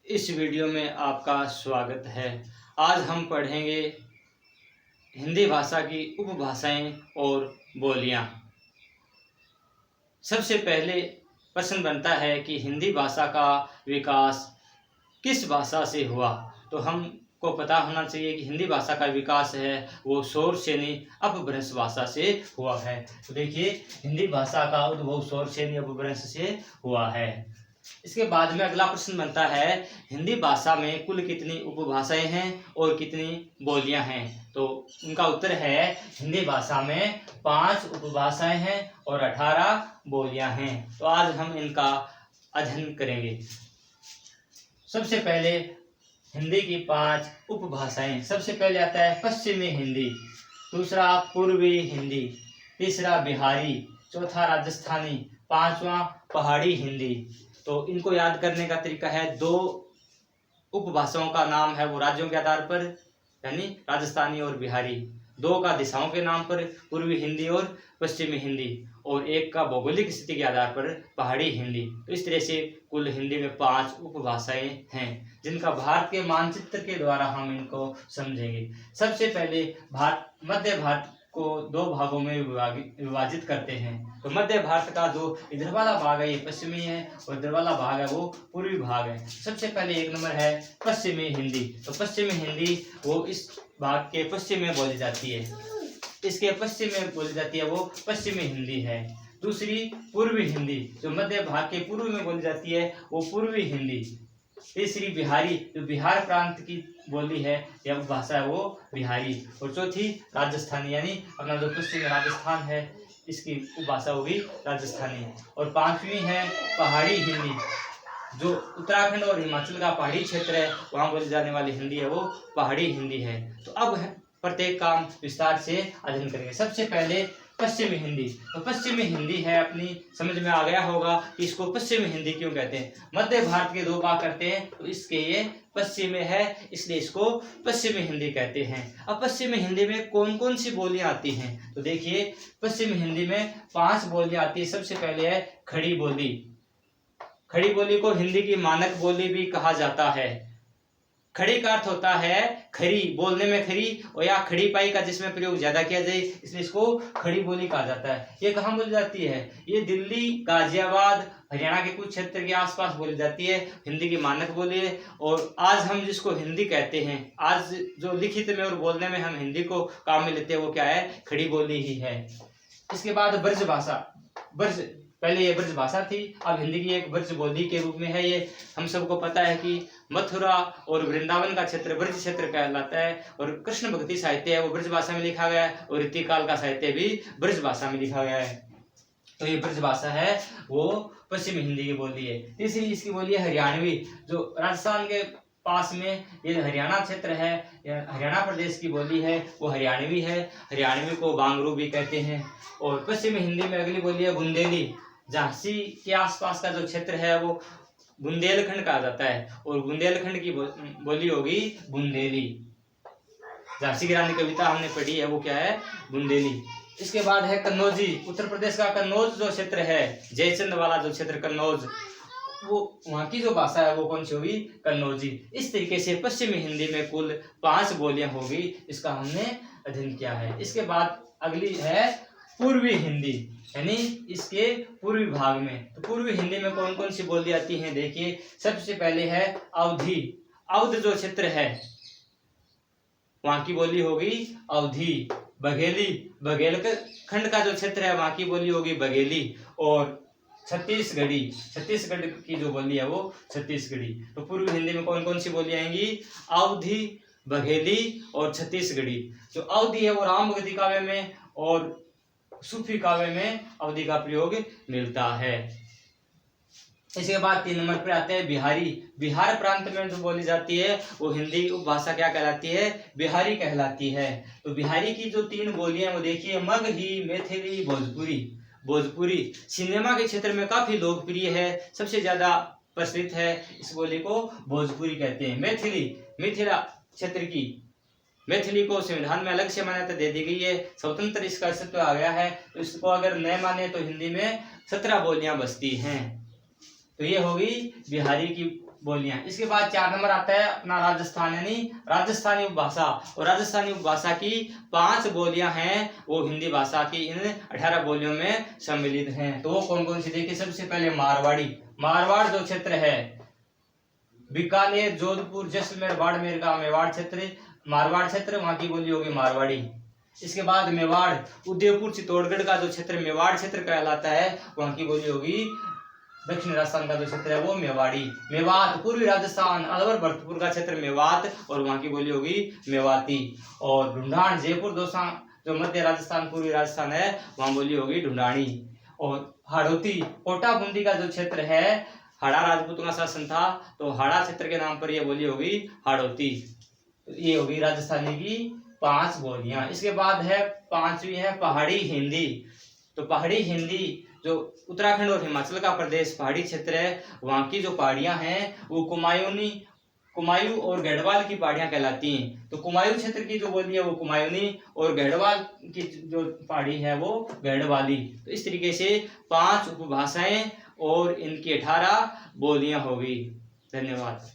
इस वीडियो में आपका स्वागत है। आज हम पढ़ेंगे हिंदी भाषा की उपभाषाएं और बोलियां। सबसे पहले प्रश्न बनता है कि हिंदी भाषा का विकास किस भाषा से हुआ। तो हमको पता होना चाहिए कि हिंदी भाषा का विकास है वो शौरसेनी अपभ्रंश भाषा से हुआ है। तो देखिए, हिंदी भाषा का उद्भव शौरसेनी अपभ्रंश से हुआ है। इसके बाद में अगला प्रश्न बनता है, हिंदी भाषा में कुल कितनी उपभाषाएं हैं और कितनी बोलियां हैं। तो उनका उत्तर है, हिंदी भाषा में 5 उपभाषाएं हैं और 18 बोलियां हैं। तो आज हम इनका अध्ययन करेंगे। सबसे पहले हिंदी की 5 उपभाषाएं। सबसे पहले आता है पश्चिमी हिंदी, दूसरा पूर्वी हिंदी, तीसरा बिहारी, चौथा राजस्थानी, पांचवा पहाड़ी हिंदी। तो इनको याद करने का तरीका है, 2 उपभाषाओं का नाम है वो राज्यों के आधार पर, यानी राजस्थानी और बिहारी। 2 का दिशाओं के नाम पर, पूर्वी हिंदी और पश्चिमी हिंदी, और 1 का भौगोलिक स्थिति के आधार पर पहाड़ी हिंदी। तो इस तरह से कुल हिंदी में 5 उपभाषाएं हैं, जिनका भारत के मानचित्र के द्वारा हम इनको समझेंगे। सबसे पहले मध्य भारत को 2 भागों में विभाजित करते हैं। तो मध्य भारत का जो इधर वाला भाग है ये पश्चिमी है और इधर वाला भाग है वो पूर्वी भाग है। सबसे पहले 1 नंबर है पश्चिमी हिंदी। तो पश्चिमी हिंदी वो इस भाग के पश्चिम में बोली जाती है, इसके पश्चिम में बोली जाती है वो पश्चिमी हिंदी है। दूसरी पूर्वी हिंदी, जो मध्य भाग के पूर्व में बोली जाती है वो पूर्वी हिंदी। तीसरी बिहारी, जो बिहार प्रांत की बोली है या भाषा है वो बिहारी। और चौथी राजस्थानी, यानी अपना जो पश्चिमी राजस्थान है इसकी उपभाषा होगी राजस्थानी। और 5वीं है पहाड़ी हिंदी, जो उत्तराखंड और हिमाचल का पहाड़ी क्षेत्र है वहाँ बोली जाने वाली हिंदी है वो पहाड़ी हिंदी है। तो अब प्रत्येक का विस्तार से अध्ययन करेंगे। सबसे पहले पश्चिमी हिंदी। तो पश्चिमी हिंदी है, अपनी समझ में आ गया होगा कि इसको पश्चिमी हिंदी क्यों कहते हैं। मध्य भारत के 2 भाग करते हैं तो इसके ये पश्चिम में है, इसलिए इसको पश्चिमी हिंदी कहते हैं। अब पश्चिमी हिंदी में कौन कौन सी बोलियां आती हैं। तो देखिए, पश्चिमी हिंदी में 5 बोलियां आती है। सबसे पहले है खड़ी बोली। खड़ी बोली को हिंदी की मानक बोली भी कहा जाता है। खड़ी का अर्थ होता है खरी, बोलने में खरी, और या खड़ी पाई का जिसमें प्रयोग ज्यादा किया जाए, इसलिए इसको खड़ी बोली कहा जाता है। ये कहाँ बोली जाती है, ये दिल्ली, गाजियाबाद, हरियाणा के कुछ क्षेत्र के आसपास बोली जाती है। हिंदी की मानक बोली है। और आज हम जिसको हिंदी कहते हैं, आज जो लिखित में और बोलने में हम हिंदी को काम में लेते हैं वो क्या है, खड़ी बोली ही है। इसके बाद ब्रज भाषा। ब्रज, पहले ये ब्रज भाषा थी, अब हिंदी की एक ब्रज बोली के रूप में है। ये हम सबको पता है कि मथुरा और वृंदावन का क्षेत्र ब्रज क्षेत्र कहलाता है, और कृष्ण भक्ति साहित्य है वो ब्रज भाषा में लिखा गया है, और रीतिकाल का साहित्य भी ब्रज भाषा में लिखा गया है। तो ये ब्रज भाषा है वो पश्चिमी हिंदी की बोली है। तीसरी इसकी बोली है हरियाणवी, जो राजस्थान के पास में ये हरियाणा क्षेत्र है, हरियाणा प्रदेश की बोली है वो हरियाणवी है। हरियाणवी को बांगरू भी कहते हैं। और पश्चिमी हिंदी में अगली बोली है बुंदेली। झांसी के आसपास का जो क्षेत्र है वो बुंदेलखंड कहा जाता है, और बुंदेलखंड की बोली होगी बुंदेली। झांसी की रानी कविता हमने पढ़ी है वो क्या है, बुंदेली। इसके बाद है कन्नौजी। उत्तर प्रदेश का कन्नौज जो क्षेत्र है, जयचंद वाला जो क्षेत्र कन्नौज, वो वहाँ की जो भाषा है वो कौन सी होगी, कन्नौजी। इस तरीके से पश्चिमी हिंदी में कुल 5 बोलियां होगी, इसका हमने अध्ययन किया है। इसके बाद अगली है पूर्वी हिंदी, यानी इसके पूर्वी भाग में। तो पूर्वी हिंदी में कौन कौन सी बोली आती हैं, देखिए। सबसे पहले है अवधी। अवध जो क्षेत्र है वहां की बोली होगी अवधी। बघेली, बघेलखंड का जो क्षेत्र है वहां की बोली होगी बघेली। और छत्तीसगढ़ी, छत्तीसगढ़ की जो बोली है वो छत्तीसगढ़ी। तो पूर्वी हिंदी में कौन कौन सी बोली आएंगी, अवधी, बघेली और छत्तीसगढ़ी। जो अवधी है वो राम भक्ति काव्य में और सूफी काव्य में अवधी का प्रयोग मिलता है। इसके बाद 3 नंबर पर आते हैं बिहारी। बिहार प्रांत में जो बोली जाती है वो हिंदी उपभाषा क्या कहलाती है, बिहारी कहलाती है। तो बिहारी की जो 3 बोलियां वो देखिए, मगही, मैथिली, भोजपुरी। भोजपुरी सिनेमा के क्षेत्र में काफी लोकप्रिय है, सबसे ज्यादा प्रचलित है, इस बोली को भोजपुरी कहते हैं। मैथिली, मिथिला क्षेत्र की मैथिली को संविधान में अलग से मान्यता दे दी गई है, स्वतंत्र इसका अस्तित्व आ गया है। तो इसको अगर न माने तो हिंदी में 17 बोलियां बसती हैं। तो ये होगी बिहारी की बोलियां। इसके बाद 4 नंबर आता है अपना राजस्थान यानी राजस्थानी उपभाषा। और राजस्थानी उपभाषा की 5 बोलियां हैं, वो हिंदी भाषा की इन 18 बोलियों में सम्मिलित हैं। तो वो कौन कौन सी देखिए, सबसे पहले मारवाड़ी। मारवाड़ जो क्षेत्र है, बीकानेर, जोधपुर, जैसलमेर, बाड़मेर का मेवाड़ क्षेत्र, मारवाड़ क्षेत्र, वहां की बोली होगी मारवाड़ी। इसके बाद मेवाड़, उदयपुर, चित्तौड़गढ़ का जो क्षेत्र मेवाड़ क्षेत्र कहलाता है, वहां की बोली होगी, दक्षिण राजस्थान का जो क्षेत्र है वो मेवाड़ी। मेवात, पूर्वी राजस्थान, अलवर, भरतपुर का क्षेत्र मेवात, और वहां की बोली होगी मेवाती। और ढूंढान, जयपुर, दौसा, जो मध्य राजस्थान, पूर्वी राजस्थान है, वहां बोली होगी ढूंढानी। और हाड़ौती, कोटा बूंदी का जो क्षेत्र है, हाड़ा राजपूतों का शासन था, तो हाड़ा क्षेत्र के नाम पर यह बोली होगी हाड़ौती। ये होगी राजस्थानी की 5 बोलियां। इसके बाद है 5वीं है पहाड़ी हिंदी। तो पहाड़ी हिंदी जो उत्तराखंड और हिमाचल का प्रदेश पहाड़ी क्षेत्र है, वहां की जो पहाड़ियां हैं वो कुमायूं और गढ़वाल की पहाड़ियां कहलाती हैं। तो कुमायूं क्षेत्र की जो बोली है वो कुमायूनी, और गढ़वाल की जो पहाड़ी है वो गढ़वाली। तो इस तरीके से 5 उपभाषाएं और इनकी 18 बोलियां होगी। धन्यवाद।